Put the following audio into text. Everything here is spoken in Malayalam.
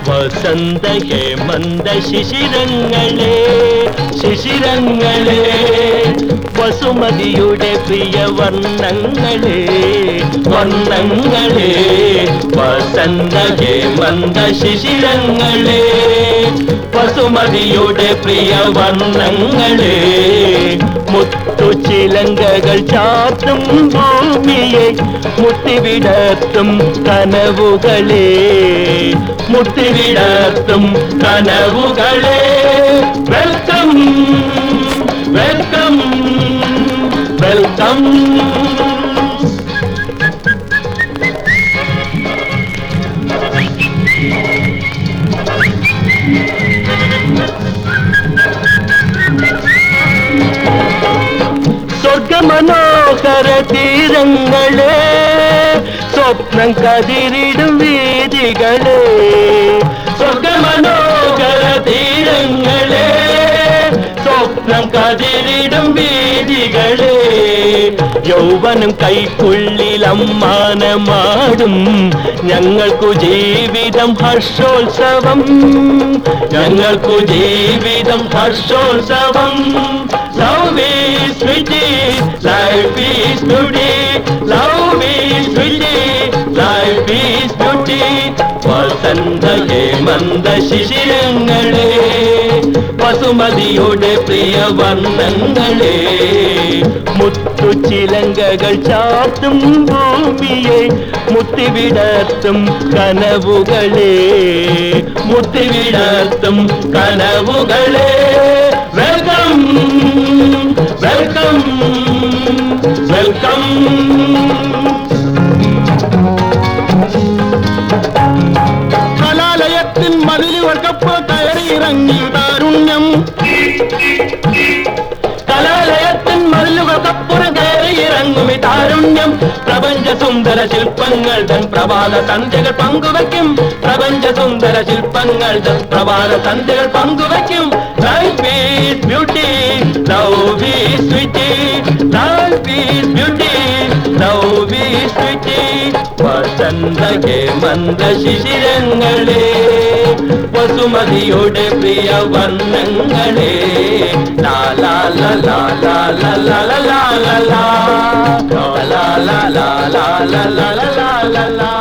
വസന്ത ഹേമന്ത ശിശിരങ്ങളെ ശിശിരങ്ങളെ വസുമതിയുടെ പ്രിയ വർണ്ണങ്ങളെ വർണ്ണങ്ങളെ വസന്ത ഹേമന്ത ശിശിരങ്ങളെ വസുമതിയുടെ പ്രിയ വർണ്ണങ്ങളെ മുത്തുചിലങ്കകൾ ചാർത്തും ഭൂമിയെ മുത്തിവിടർത്തും കനവുകളെ മുത്തിവിടർത്തും കനവുകളെ വെൽക്കം വെൽക്കം വെൽക്കം സ്വർഗമനോഹര തീരങ്ങളെ സ്വപ്നം കതിരിടും വീതികളെ സ്വർഗമനോഹര തീരങ്ങളെ സ്വപ്നം കതിരിടും വീതികളെ യൗവനം കൈക്കുള്ളിൽ അമ്മാനമാടും ഞങ്ങൾക്കു ജീവിതം ഹർഷോത്സവം ഞങ്ങൾക്കു ജീവിതം ഹർഷോത്സവം Love is sweetie, life is beauty. Love is sweetie, life is beauty. വസന്ത ഹേമന്ത ശിശിരങ്ങളെ വസുമതിയുടെ പ്രിയ വർണ്ണങ്ങളെ മുത്തുചിലങ്കകൾ ചാർത്തും ഭൂമിയെ മുത്തിവിടർത്തും കനവുകളെ മുത്തിവിടർത്തും കനവുകളെ വെൽക്കം വെൽക്കം വെൽക്കം കലാലയത്തിൻ മതിലുകൾക്കപ്പോ കയറിയിറങ്ങി താരുണ്യം കലാലയത്തിൻ മതിലുകൾക്കപ്പുറം കയറിയിറങ്ങും താരുണ്യം പ്രപഞ്ച സുന്ദര ശില്പങ്ങൾ തൻ പ്രഭാത സന്ധ്യകൾ പങ്കുവയ്ക്കും പ്രപഞ്ച സുന്ദര ശില്പങ്ങൾ തൻ പ്രഭാത സന്ധ്യകൾ പങ്കുവയ്ക്കും Life is beauty, love is sweetie. Life is beauty, love is sweetie. വസന്ത ഹേമന്ത ശിശിരങ്ങളെ വസുമതിയുടെ പ്രിയ വർണ്ണങ്ങളെ ലാ ലാ ലാ ലാ ലാ ലാ ലാ ലാ ലാ ലാ ലാ ലാ ലാ ലാ ലാ ലാ ലാ ലാ ലാ